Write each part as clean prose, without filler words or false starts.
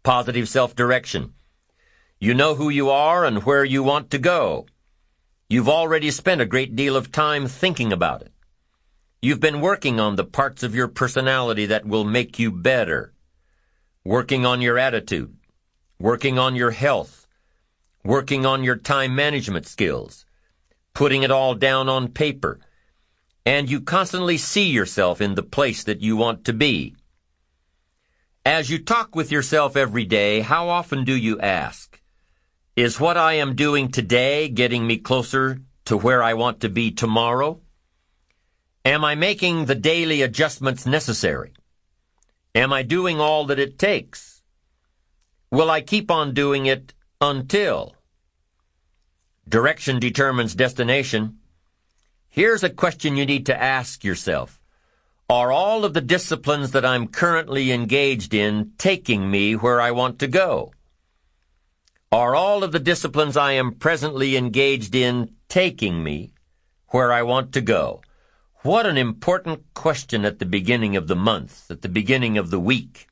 Positive self-direction. You know who you are and where you want to go. You've already spent a great deal of time thinking about it. You've been working on the parts of your personality that will make you better. Working on your attitude. Working on your health. Working on your time management skills. Putting it all down on paper. And you constantly see yourself in the place that you want to be. As you talk with yourself every day, how often do you ask, is what I am doing today getting me closer to where I want to be tomorrow? Am I making the daily adjustments necessary? Am I doing all that it takes? Will I keep on doing it until? Direction determines destination. Here's a question you need to ask yourself. Are all of the disciplines that I'm currently engaged in taking me where I want to go? Are all of the disciplines I am presently engaged in taking me where I want to go? What an important question at the beginning of the month, at the beginning of the week,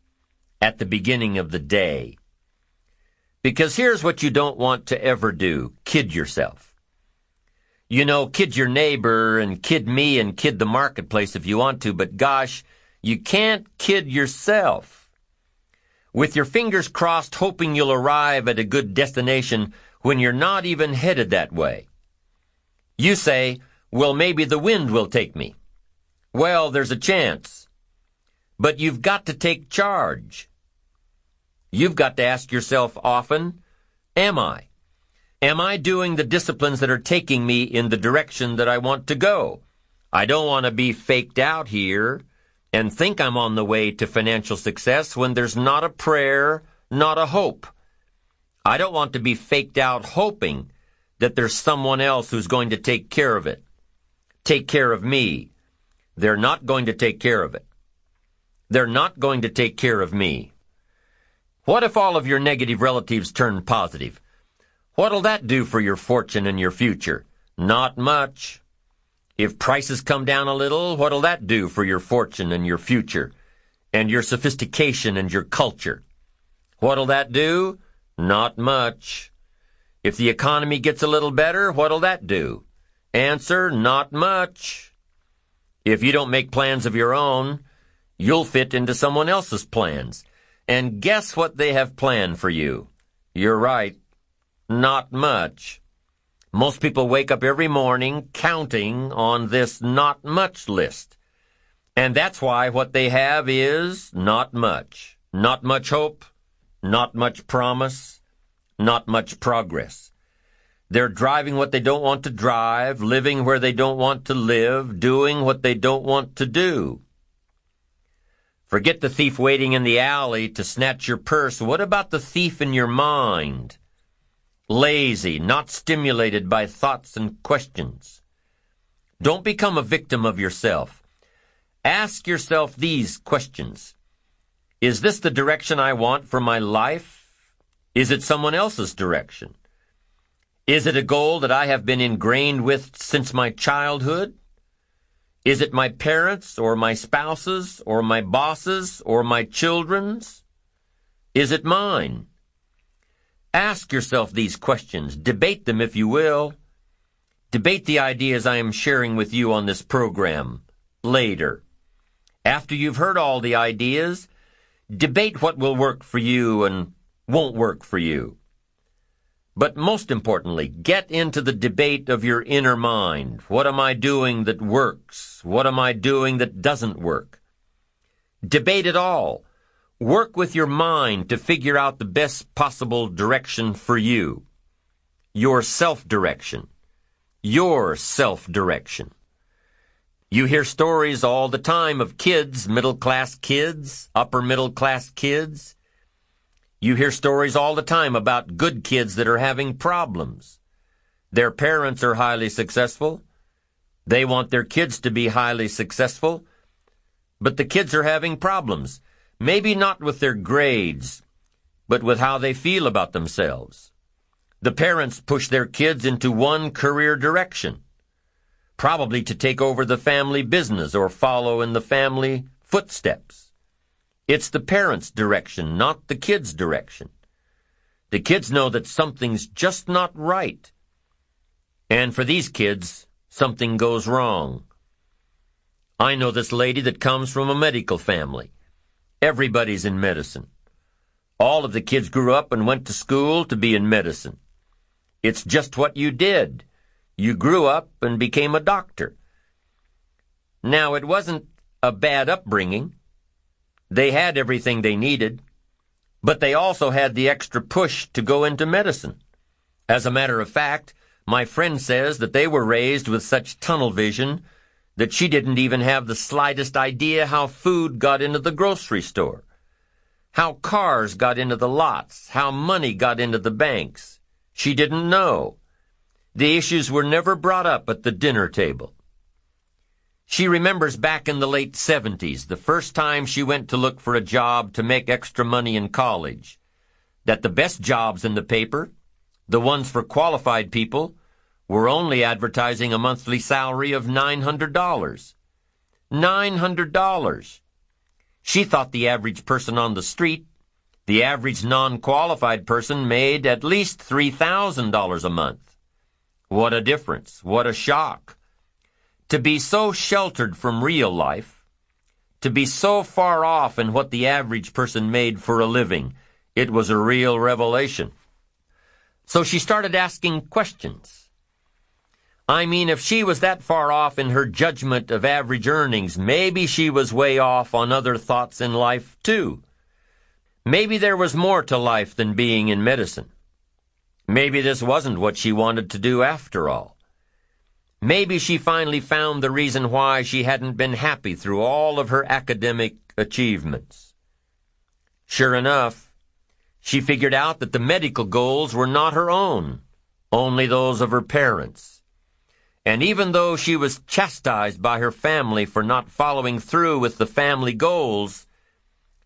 at the beginning of the day. Because here's what you don't want to ever do. Kid yourself. You know, kid your neighbor and kid me and kid the marketplace if you want to, but gosh, you can't kid yourself. With your fingers crossed hoping you'll arrive at a good destination when you're not even headed that way. You say, well, maybe the wind will take me. Well, there's a chance. But you've got to take charge. You've got to ask yourself often, am I? Am I doing the disciplines that are taking me in the direction that I want to go? I don't want to be faked out here and think I'm on the way to financial success when there's not a prayer, not a hope. I don't want to be faked out hoping that there's someone else who's going to take care of it. Take care of me. They're not going to take care of it. They're not going to take care of me. What if all of your negative relatives turn positive? What'll that do for your fortune and your future? Not much. If prices come down a little, what'll that do for your fortune and your future, and your sophistication and your culture? What'll that do? Not much. If the economy gets a little better, what'll that do? Answer, not much. If you don't make plans of your own, you'll fit into someone else's plans. And guess what they have planned for you? You're right. Not much. Most people wake up every morning counting on this not much list. And that's why what they have is not much. Not much hope, not much promise, not much progress. They're driving what they don't want to drive, living where they don't want to live, doing what they don't want to do. Forget the thief waiting in the alley to snatch your purse. What about the thief in your mind? Lazy, not stimulated by thoughts and questions. Don't become a victim of yourself. Ask yourself these questions. Is this the direction I want for my life? Is it someone else's direction? Is it a goal that I have been ingrained with since my childhood? Is it my parents' or my spouse's or my boss's or my children's? Is it mine? Ask yourself these questions. Debate them if you will. Debate the ideas I am sharing with you on this program later. After you've heard all the ideas, debate what will work for you and won't work for you. But most importantly, get into the debate of your inner mind. What am I doing that works? What am I doing that doesn't work? Debate it all. Work with your mind to figure out the best possible direction for you. Your self-direction. Your self-direction. You hear stories all the time of kids, middle-class kids, upper-middle-class kids. You hear stories all the time about good kids that are having problems. Their parents are highly successful. They want their kids to be highly successful. But the kids are having problems. Maybe not with their grades, but with how they feel about themselves. The parents push their kids into one career direction, probably to take over the family business or follow in the family footsteps. It's the parents' direction, not the kids' direction. The kids know that something's just not right. And for these kids, something goes wrong. I know this lady that comes from a medical family. Everybody's in medicine. All of the kids grew up and went to school to be in medicine. It's just what you did. You grew up and became a doctor. Now, it wasn't a bad upbringing. They had everything they needed, but they also had the extra push to go into medicine. As a matter of fact, my friend says that they were raised with such tunnel vision that she didn't even have the slightest idea how food got into the grocery store, how cars got into the lots, how money got into the banks. She didn't know. The issues were never brought up at the dinner table. She remembers back in the late 70s, the first time she went to look for a job to make extra money in college, that the best jobs in the paper, the ones for qualified people, were only advertising a monthly salary of $900. $900. She thought the average person on the street, the average non-qualified person, made at least $3,000 a month. What a difference. What a shock. To be so sheltered from real life, to be so far off in what the average person made for a living, it was a real revelation. So she started asking questions. I mean, if she was that far off in her judgment of average earnings, maybe she was way off on other thoughts in life, too. Maybe there was more to life than being in medicine. Maybe this wasn't what she wanted to do after all. Maybe she finally found the reason why she hadn't been happy through all of her academic achievements. Sure enough, she figured out that the medical goals were not her own, only those of her parents. And even though she was chastised by her family for not following through with the family goals,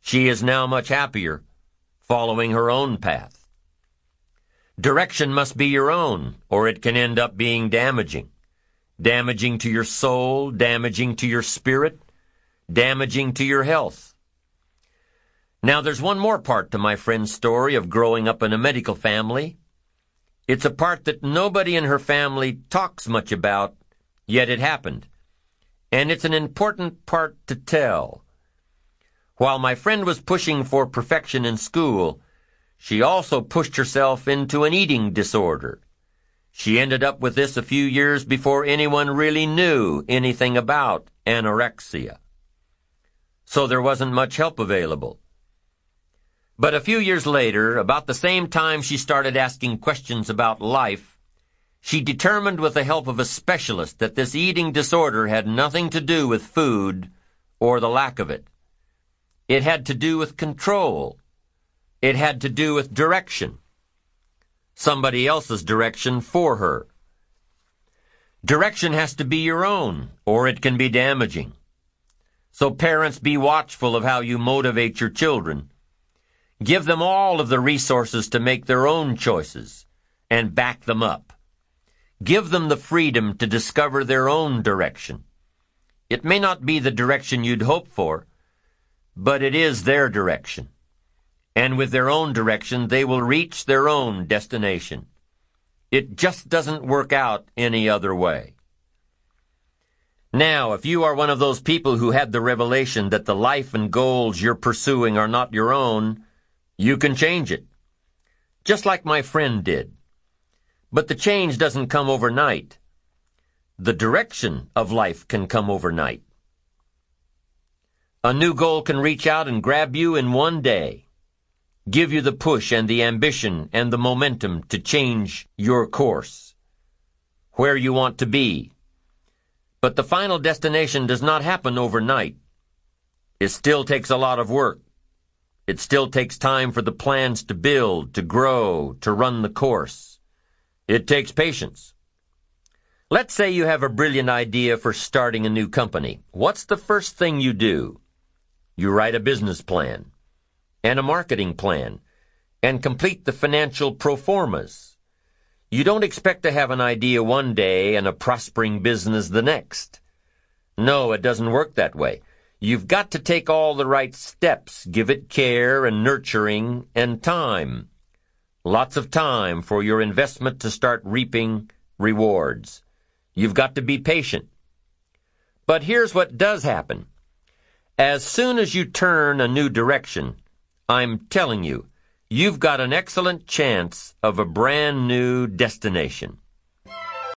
she is now much happier following her own path. Direction must be your own, or it can end up being damaging. Damaging to your soul, damaging to your spirit, damaging to your health. Now, there's one more part to my friend's story of growing up in a medical family. It's a part that nobody in her family talks much about, yet it happened. And it's an important part to tell. While my friend was pushing for perfection in school, she also pushed herself into an eating disorder. She ended up with this a few years before anyone really knew anything about anorexia. So there wasn't much help available. But a few years later, about the same time she started asking questions about life, she determined with the help of a specialist that this eating disorder had nothing to do with food or the lack of it. It had to do with control. It had to do with direction. Somebody else's direction for her. Direction has to be your own, or it can be damaging. So parents, be watchful of how you motivate your children. Give them all of the resources to make their own choices, and back them up. Give them the freedom to discover their own direction. It may not be the direction you'd hope for, but it is their direction. And with their own direction, they will reach their own destination. It just doesn't work out any other way. Now, if you are one of those people who had the revelation that the life and goals you're pursuing are not your own, you can change it, just like my friend did. But the change doesn't come overnight. The direction of life can come overnight. A new goal can reach out and grab you in one day, give you the push and the ambition and the momentum to change your course, where you want to be. But the final destination does not happen overnight. It still takes a lot of work. It still takes time for the plans to build, to grow, to run the course. It takes patience. Let's say you have a brilliant idea for starting a new company. What's the first thing you do? You write a business plan and a marketing plan and complete the financial pro formas. You don't expect to have an idea one day and a prospering business the next. No, it doesn't work that way. You've got to take all the right steps, give it care and nurturing and time. Lots of time for your investment to start reaping rewards. You've got to be patient. But here's what does happen. As soon as you turn a new direction, I'm telling you, you've got an excellent chance of a brand new destination.